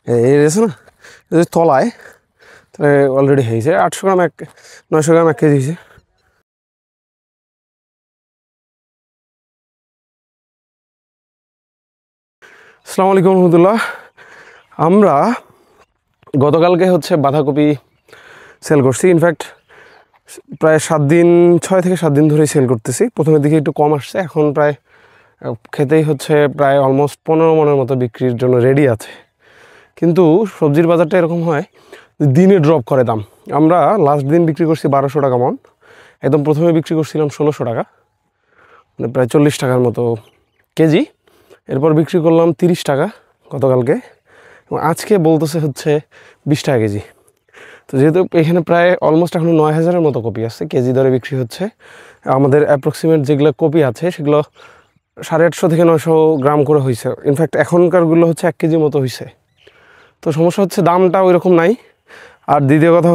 এই আছে না, এই তলায় তাহলে অলরেডি হয়েছে 800 গ্রাম 900 গ্রাম 1 কেজি হয়েছে। আসসালামু আলাইকুম রহমতুল্লাহ। আমরা গতকালকে বাঁধাকপি সেল করছি। ইনফ্যাক্ট প্রায় 6 থেকে 7 দিন ধরেই সেল করতেছি। প্রথমের দিকে একটু কম আসছে, এখন প্রায় খেতেই প্রায় অলমোস্ট 15 মনের মতো বিক্রির জন্য রেডি আছে। কিন্তু সবজির বাজারটা এরকম হয়, দিনে ড্রপ করে দাম। আমরা লাস্ট দিন বিক্রি করছি 1200 টাকা মন, একদম প্রথমে বিক্রি করছিলাম 1600 টাকা, মানে প্রায় 40 টাকার মতো কেজি। এরপর বিক্রি করলাম 30 টাকা গতকালকে, এবং আজকে বলতেছে 20 টাকা কেজি। তো যেহেতু এখানে প্রায় অলমোস্ট এখনও 9000-এর মতো কপি আছে, কেজি দরে বিক্রি হচ্ছে। আমাদের অ্যাপ্রক্সিমেট যেগুলো কপি আছে সেগুলো 850 থেকে 900 গ্রাম করে হয়েছে। ইনফ্যাক্ট এখনকারগুলো 1 কেজি মতো হয়েছে। তো সমস্যা দামটা ওই রকম নাই। আর দ্বিতীয় কথা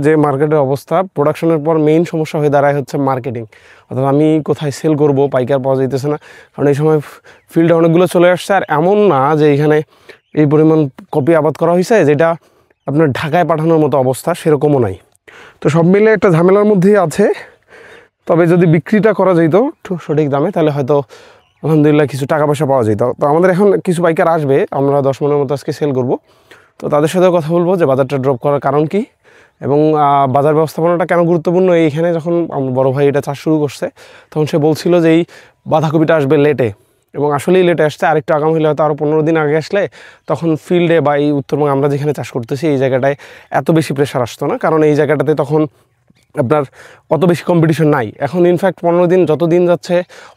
যে মার্কেটের অবস্থা, প্রোডাকশনের পর মেইন সমস্যা হয়ে দাঁড়ায় মার্কেটিং। অর্থাৎ আমি কোথায় সেল করব, পাইকার পাওয়া যাইতেছে না। কারণ এই সময় ফিল্ডে অনেকগুলো চলে আসছে। আর এমন না যে এখানে এই পরিমাণ কপি আবাদ করা হয়েছে যেটা আপনার ঢাকায় পাঠানোর মতো অবস্থা, সেরকমও নাই। তো সব মিলে একটা ঝামেলার মধ্যেই আছে। তবে যদি বিক্রিটা করা যেত সঠিক দামে, তাহলে হয়তো আলহামদুলিল্লাহ কিছু টাকা পয়সা পাওয়া যেত। তো আমাদের এখন কিছু পাইকার আসবে, আমরা 10 মনের মতো আজকে সেল করব। তো তাদের সাথেও কথা বলবো যে বাজারটা ড্রপ করার কারণ কি, এবং বাজার ব্যবস্থাপনাটা কেন গুরুত্বপূর্ণ। এইখানে যখন আমার বড় ভাই এটা চাষ শুরু করছে, তখন সে বলছিল যে এই বাঁধাকপিটা আসবে লেটে, এবং আসলেই লেটে আসছে। আরেকটু আগাম হলে হয়তো আরও 15 দিন আগে আসলে তখন ফিল্ডে বা এই উত্তরবঙ্গে আমরা যেখানে চাষ করতেছি এই জায়গাটায় এত বেশি প্রেশার আসতো না, কারণ এই জায়গাটাতে তখন আপনার অত বেশি কম্পিটিশন নাই। এখন ইনফ্যাক্ট 15 দিন যত দিন যাচ্ছে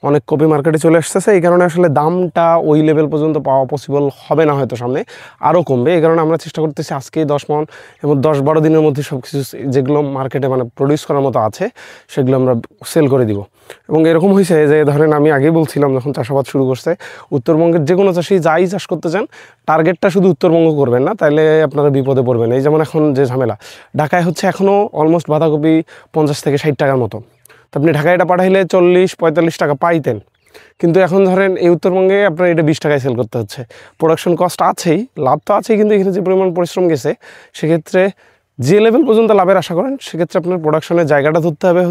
অনেক কপি মার্কেটে চলে আসতেছে। এই কারণে আসলে দামটা ওই লেভেল পর্যন্ত পাওয়া পসিবল হবে না, হয়তো সামনে আরও কমবে। এই কারণে আমরা চেষ্টা করতেছি আজকেই 10 মন এবং 10-12 দিনের মধ্যে সব কিছু যেগুলো মার্কেটে প্রডিউস করার মতো আছে সেগুলো আমরা সেল করে দিব। এবং এরকম হয়েছে যে ধরেন আমি আগেই বলছিলাম, যখন চাষাবাদ শুরু করছে, উত্তরবঙ্গের যে কোনো চাষি যাই চাষ করতে চান টার্গেটটা শুধু উত্তরবঙ্গ করবেন না, তাহলে আপনারা বিপদে পড়বেন। এই যেমন এখন যে ঝামেলা, ঢাকায় এখনও অলমোস্ট বাঁধাকপি 50 থেকে 60 টাকার মতো। তো আপনি ঢাকায় এটা পাঠাইলে 40-45 টাকা পাইতেন, কিন্তু এখন ধরেন এই উত্তরবঙ্গে আপনার এটা 20 টাকায় সেল করতে হচ্ছে। প্রোডাকশন কস্ট আছেই, লাভ তো আছেই, কিন্তু এখানে যে পরিমাণ পরিশ্রম গেছে সেক্ষেত্রে যে লেভেল পর্যন্ত লাভের আশা করেন, সেক্ষেত্রে আপনার প্রোডাকশনের জায়গাটা ধরতে হবে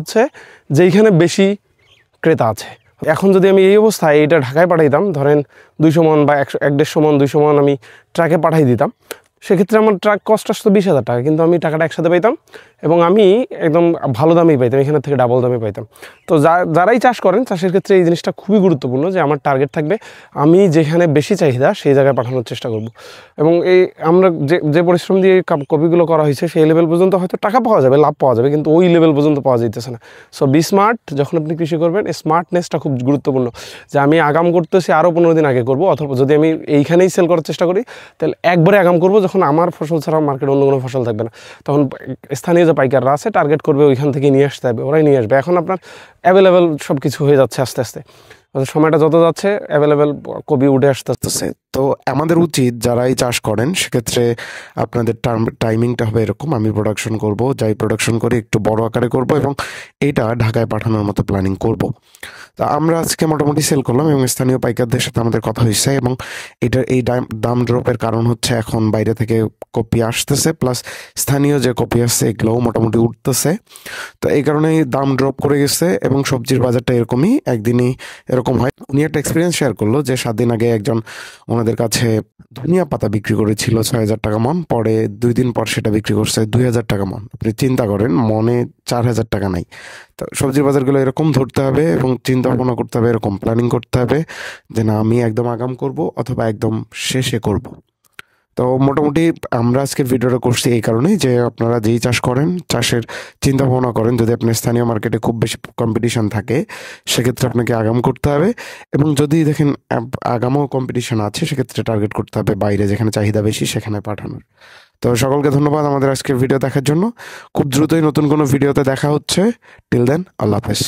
যেইখানে বেশি ক্রেতা আছে। এখন যদি আমি এই অবস্থায় এটা ঢাকায় পাঠাইতাম, ধরেন 200 মন বা 150 মন 200 মন আমি ট্রাকে পাঠাই দিতাম, সেক্ষেত্রে আমার ট্রাক কস্ট আসতো 20,000 টাকা, কিন্তু আমি টাকাটা একসাথে পাইতাম এবং আমি একদম ভালো দামেই পাইতাম, এখানের থেকে ডাবল দামে পাইতাম। তো যারাই চাষ করেন, চাষের ক্ষেত্রে এই জিনিসটা খুবই গুরুত্বপূর্ণ যে আমার টার্গেট থাকবে আমি যেখানে বেশি চাহিদা সেই জায়গায় পাঠানোর চেষ্টা করব। এবং এই আমরা যে পরিশ্রম দিয়ে কপিগুলো করা হয়েছে সেই লেভেল পর্যন্ত হয়তো টাকা পাওয়া যাবে, লাভ পাওয়া যাবে, কিন্তু ওই লেভেল পর্যন্ত পাওয়া যাইতেছে না। So be smart. যখন আপনি কৃষি করবেন, এই স্মার্টনেসটা খুব গুরুত্বপূর্ণ, যে আমি আগাম করতেছি আরও 15 দিন আগে করবো, অথবা যদি আমি এইখানেই সেল করার চেষ্টা করি তাহলে একবারে আগাম করবো, যখন আমার ফসল ছাড়া মার্কেটে অন্য কোনো ফসল থাকবে না। তখন স্থানীয় যে পাইকাররা আছে টার্গেট করবে ওইখান থেকে নিয়ে আসতে হবে, ওরাই নিয়ে আসবে। এখন আপনার অ্যাভেলেবেল সব কিছু হয়ে যাচ্ছে আস্তে আস্তে, সময়টা যত যাচ্ছে অ্যাভেলেবেল কপি উঠে আসতেছে। তো আমাদের উচিত যারাই চাষ করেন সেক্ষেত্রে আপনাদের টাইমিংটা হবে এরকম, আমি প্রোডাকশন করব, যাই প্রোডাকশন করি একটু বড় আকারে করব এবং এইটা ঢাকায় পাঠানোর মতো প্ল্যানিং করব। তা আমরা আজকে মোটামুটি সেল করলাম এবং স্থানীয় পাইকারদের সাথে আমাদের কথা হয়েছে, এবং এটার এই দাম ড্রপের কারণ এখন বাইরে থেকে কপি আসতেছে, প্লাস স্থানীয় যে কপি আসছে এগুলোও মোটামুটি উঠতেছে। তো এই কারণেই দাম ড্রপ করে গেছে এবং সবজির বাজারটা এরকমই, একদিনই এরকম হয়। উনি একটা এক্সপিরিয়েন্স শেয়ার করলো যে 7 দিন আগে একজন ওনাদের কাছে ধনিয়া পাতা বিক্রি করেছিল 6,000 টাকা মন, পরে 2 দিন পর সেটা বিক্রি করছে 2,000 টাকা মন। আপনি চিন্তা করেন, মনে 4,000 টাকা নাই। তো সবজির বাজারগুলো এরকম ধরতে হবে এবং চিন্তা ভাবনা করতে হবে, এরকম প্ল্যানিং করতে হবে যে না আমি একদম আগাম করব অথবা একদম শেষে করব। তো মোটামুটি আমরা আজকের ভিডিওটা করছি এই কারণেই যে আপনারা যেই চাষ করেন, চাষের চিন্তা ভাবনা করেন, যদি আপনার স্থানীয় মার্কেটে খুব বেশি কম্পিটিশন থাকে সেক্ষেত্রে আপনাকে আগাম করতে হবে, এবং যদি দেখেন আগামও কম্পিটিশন আছে সেক্ষেত্রে টার্গেট করতে হবে বাইরে যেখানে চাহিদা বেশি সেখানে পাঠানোর। তো সকলকে ধন্যবাদ আমাদের আজকের ভিডিও দেখার জন্য। খুব দ্রুতই নতুন কোনো ভিডিওতে দেখা হচ্ছে। টিল দেন, আল্লাহ হাফেজ।